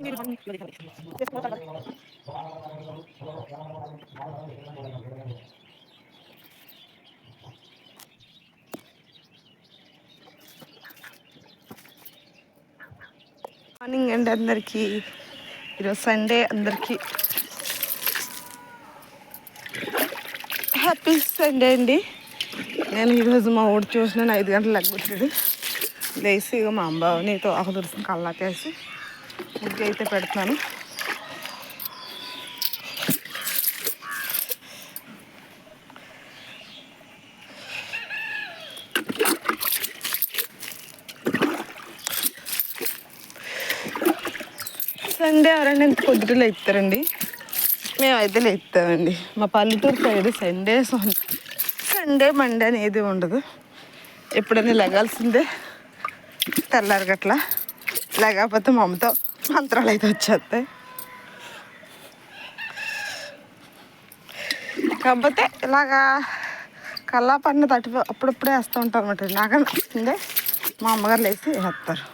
Morning అండి అందరికీ. ఈరోజు సండే. అందరికీ హ్యాపీ సండే అండి. నేను ఈరోజు మా ఊడు చూసినాను 5 గంటలు లెగ్గొచ్చాడు. లేచి ఇక మా అమ్బాని తోక తుడుచుని కళ్ళాకేసి ముగ్గు అయితే పెడుతున్నాను. సండే ఎవరైనా ఇంత పొద్దుట లేపుతారండి. మేమైతే లేపుతామండి. మా పల్లెటూరు సైడ్ సండే మండే అనేది ఉండదు. ఎప్పుడైనా లెగాల్సిందే తెల్లారి గట్ల. లేకపోతే మా అమ్మతో మంత్రాలు అయితే వచ్చేస్తాయి. కాకపోతే ఇలాగా కల్లా పడిన అప్పుడప్పుడే వేస్తూ ఉంటారు అన్నమాట. నాకు నచ్చిందే మా అమ్మగారు లేచి వేస్తారు.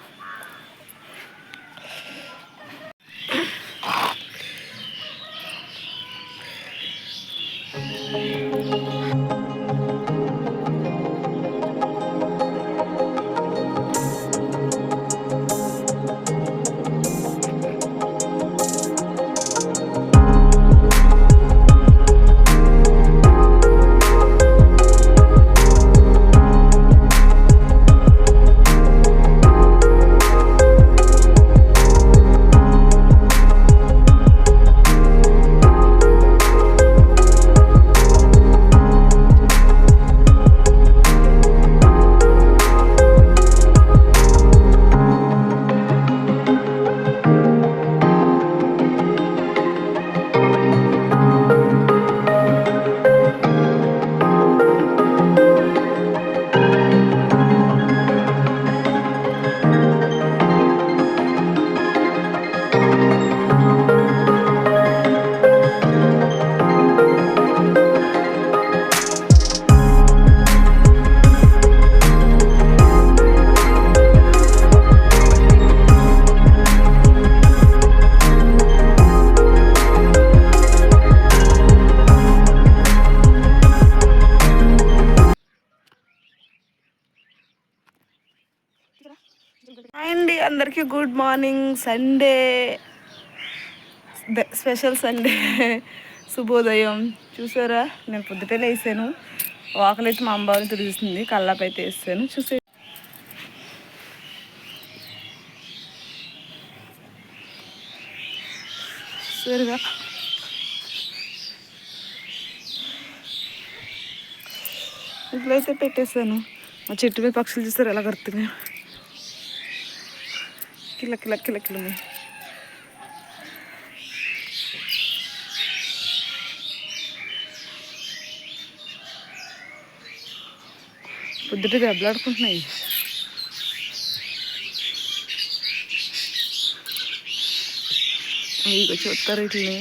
అండి అందరికీ good morning. Sunday special Sunday శుభోదయం. చూసారా, నేను పొద్దుటే వేసాను. వాకలైతే మా అమ్మాయిని తుడిస్తుంది. కల్లాపి అయితే వేసాను. చూసే సరిగా ఇట్లయితే పెట్టేసాను. మా చెట్టు మీద పక్షులు చూస్తారు ఎలా కడుతున్నాయి. కిల కిల కిల కిల పొద్దుట దెబ్బలాడుకుంటున్నాయి. ఇక చూస్తారు ఇట్లని.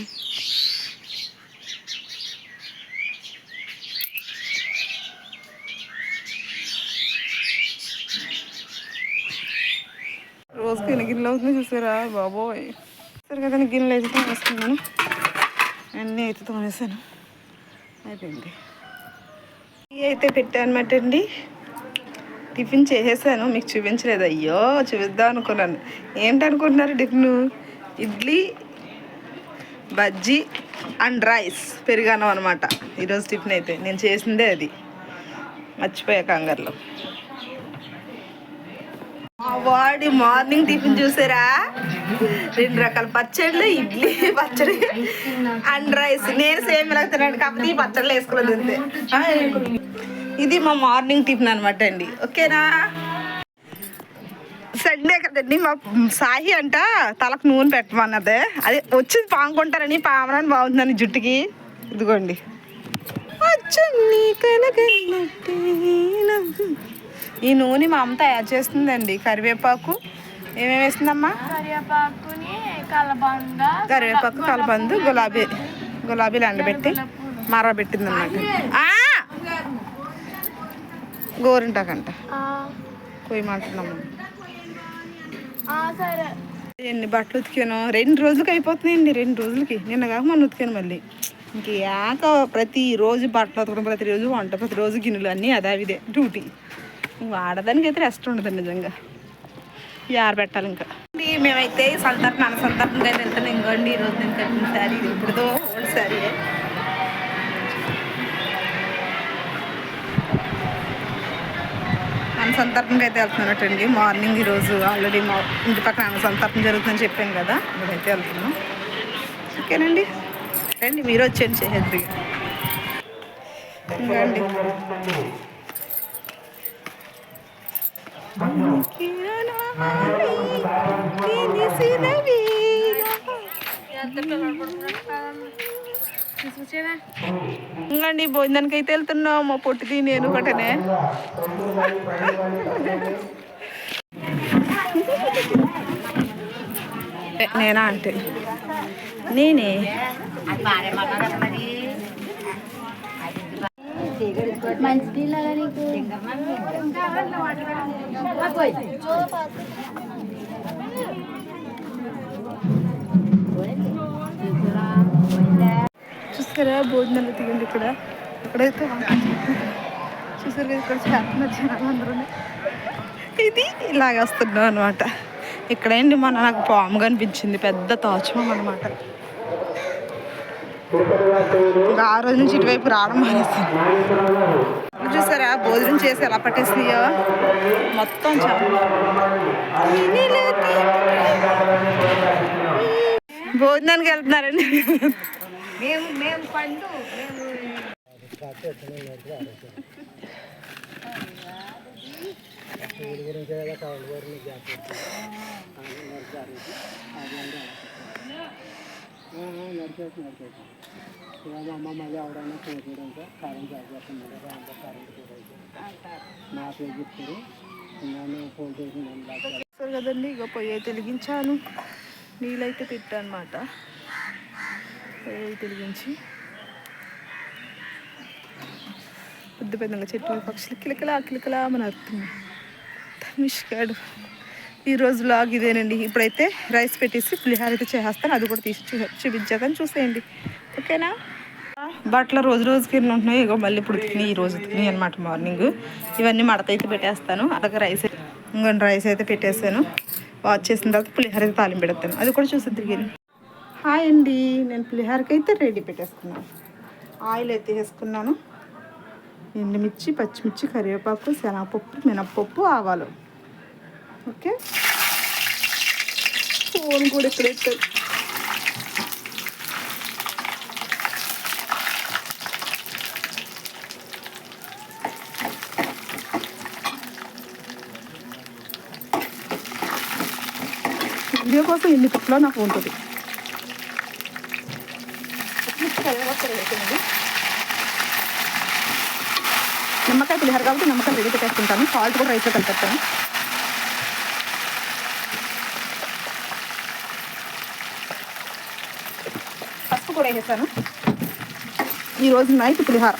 రోజుకి ఎన్ని గిన్నెలు అవుతుంది చూసారా బాబోయ్. సరే కదా, గిన్నెలు అయితే తోమేసుకున్నాను. అన్నీ అయితే తోమేసాను. అయిపోయింది. ఇవి అయితే పెట్టాను అనమాట అండి. టిఫిన్ చేసేసాను. మీకు చూపించలేదు. అయ్యో చూపిద్దాం అనుకున్నాను. ఏంటనుకుంటున్నారు tiffin? Idli, bajji and rice, పెరుగన్నం అనమాట ఈరోజు టిఫిన్ అయితే. నేను చేసిందే అది, మర్చిపోయా కంగారులో. వాడి మార్నింగ్ టిఫిన్ చూసారా, 2 రకాల పచ్చళ్ళు, ఇడ్లీ పచ్చడి అండ్ రైస్. నేను సేమ్ ఇలా తిన్నాను, కాకపోతే ఈ పచ్చళ్ళు వేసుకోలేదు అంతే. ఇది మా మార్నింగ్ టిఫిన్ అనమాట అండి. ఓకేనా? సండే కదండి. మా సాయి అంట తలకు నూనె పెట్టమన్నదే. అదే వచ్చింది పాముకుంటారని, పామరాని బాగుందని జుట్టుకి. ఇదిగోండి, ఈ నూనె మా అమ్మ తయారు చేస్తుందండి. కరివేపాకు ఏమేమి వేస్తుందమ్మా? కరివేపాకు, కలబందు, గులాబీలు ఎండబెట్టి మరబెట్టింది అన్నమాట. గోరింటాకంట కొయ్యమంటున్నాము. ఎన్ని బట్టలు ఉతికాను, 2 రోజులకి అయిపోతున్నాయండి. 2 రోజులకి, నిన్న కాక మొన్న ఉతికాను మళ్ళీ. ఇంక యాక ప్రతిరోజు బట్టలు ఉతకడం, ప్రతిరోజు వంట, ప్రతిరోజు గిన్నెలు అన్నీ అదావిదే డ్యూటీ. వాడదానికి అయితే రెస్ట్ ఉండదు నిజంగా. పెట్టాలి ఇంకా. మేమైతే సంతర్పణ సంతర్పణగా అయితే వెళ్తాను. ఇంకోండి ఈరోజు నేను కట్టిన శారీ, ఇది ఇప్పుడుదో ఓల్డ్ శారీ. సంతర్పణగా అయితే వెళ్తున్నట్టండి. మార్నింగ్ ఈరోజు ఆల్రెడీ మా ఇంటి పక్కన సంతర్పణ జరుగుతుందని చెప్పాను కదా, ఇప్పుడైతే వెళ్తున్నాం. ఓకేనండి, రండి మీరు వచ్చేయండి చేసేది. ఇంకండి ఇంకండి భోజనానికి అయితే వెళ్తున్నాం. మా పొట్టిది నేను ఒకటనే. నేనా అంటే నేనే చూసారా భోజనాలు తిరిగింది ఇక్కడ. ఇక్కడైతే చూసారు కదా, ఇక్కడ చేస్తున్నారు జనాలు అందరూ. ఇది ఇలాగ వస్తున్నాం అనమాట. ఇక్కడేంటి నాకు పాము కనిపించింది, పెద్ద తాచుమం అనమాట. ఇంకా ఆ రోజు నుంచి ఇటువైపు రావడం మానేస్తాను. చూసారా భోజనం చేసి ఎలా పట్టేసినాయో మొత్తం. భోజనానికి వెళ్తున్నారండి మేము పండు. అమ్మ మళ్ళీ ఎవరైనా చేయడంతో కారం చేస్తాను నా పేరు చెప్తారు. నేను ఫోన్ చేసి కదండి. ఇక పొయ్యి అయితే వెలిగించాను, నీళ్ళైతే పెట్టాను అనమాట. పొయ్యి అయితే వెలిగించి పెద్ద పెద్దగా చెట్టు పక్షులు కిలకలా కిలకలా మన అర్థం మిష్కాడు. ఈరోజు లాగ్ ఇదేనండి. ఇప్పుడైతే రైస్ పెట్టేసి పులిహార అయితే చేస్తాను, అది కూడా తీసి చూపించాకని చూసేయండి. ఓకేనా. బట్టలు రోజు రోజుకి ఎన్ని ఉంటున్నాయి. ఇగో మళ్ళీ ఇప్పుడు ఉతికినాయి, ఈ రోజు ఉతికినాయి అనమాట. మార్నింగ్ ఇవన్నీ మడత అయితే పెట్టేస్తాను. అలాగే రైస్ అయితే పెట్టేస్తాను. వాచ్ చేసిన తర్వాత పులిహార అయితే తాలింపు పెడతాను, అది కూడా చూసి తిరిగి. హాయ్ అండి, నేను పులిహారకి అయితే రెడీ పెట్టేసుకున్నాను. ఆయిల్ అయితే వేసుకున్నాను. ఎండుమిర్చి, పచ్చిమిర్చి, కరివేపాకు, శనగపప్పు, మినప్పప్పు, ఆవాలు. ఓకే, ఫోన్ కూడా ఇక్కడ పెట్టారు. వీడియో కోసం ఎన్ని కప్పులో నాకు ఉంటుంది. నిమ్మకాయ పులిహార కాబట్టి నిమ్మకాయ రెడీ పెట్టేసుకుంటాను. సాల్ట్ కూడా రైస్లో కలిపేస్తాను. పసుపు కూడా వేసేస్తాను. ఈరోజు నైట్ పులిహార.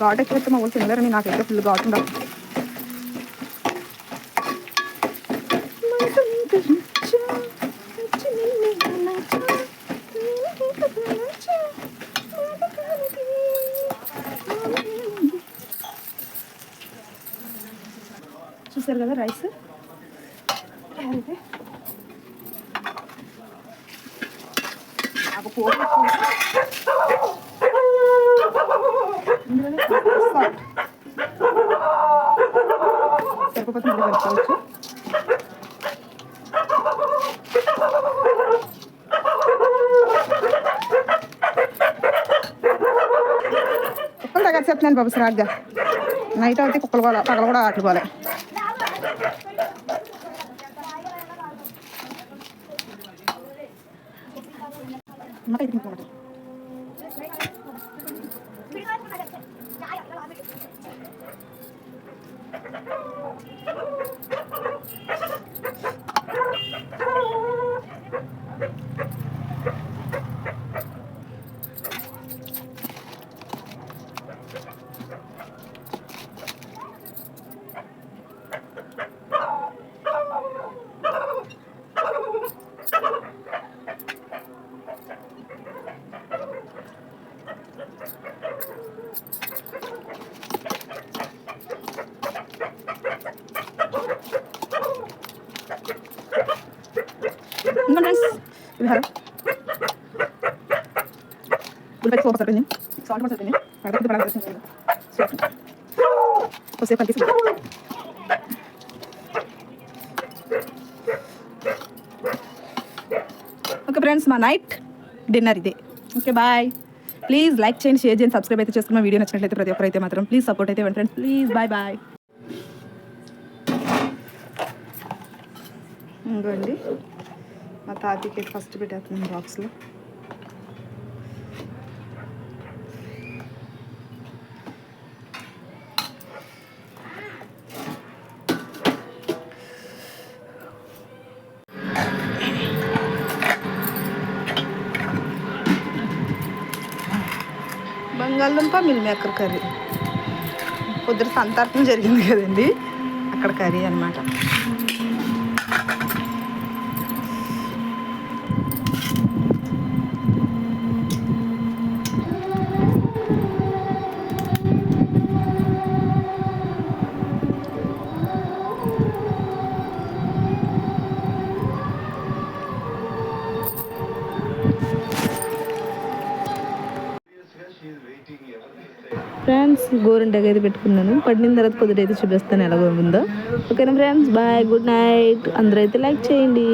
ఘాట్ ఎక్కువ మా ఊళ్ళు తినలేరని నాకైతే ఫుల్ ఘాట్ ఉండదు. చూసారు కదా రైస్. సరిపోతే మళ్ళీ కలుపుకోవచ్చు. కుక్కలు దగ్గర చెప్తున్నాను బాబు శ్రాగ్గా. నైట్ అయితే కుక్కలు కూడా పగలు కూడా ఆటలుకోవాలి. ఉల్లిపాయ సూపర్ సరిపోయింది, సాల్ట్ కూడా సరిపోయింది. పడకపోతే పడాల్సింది కొద్దిసేపు కలిపి. ఓకే ఫ్రెండ్స్, మా నైట్ డిన్నర్ ఇదే. Okay bye. ప్లీజ్ లైక్ చేయండి, షేర్ చేయండి, సబ్స్క్రైబ్ అయితే చేసుకున్న వీడియో నచ్చినట్లయితే ప్రతి ఒక్కరైతే మాత్రం ప్లీజ్ సపోర్ట్ అయితే ఇవ్వండి ఫ్రెండ్స్. Please bye bye. ఇంకోండి మా తాతకి ఫస్ట్ పెట్టేస్తున్నాను బాక్స్లో. బంగాళదుంప మిల్ మేకర్ కర్రీ. పొద్దున సంతార్థం జరిగింది కదండి, అక్కడ కర్రీ అనమాట. ఫ్రెండ్స్, గోరింటాకు అయితే పెట్టుకున్నాను. పడిన తర్వాత కొద్దిగా అయితే చూపిస్తాను ఎలాగో ఉందో. ఓకేనా ఫ్రెండ్స్, బాయ్, గుడ్ నైట్. అందరూ అయితే లైక్ చేయండి.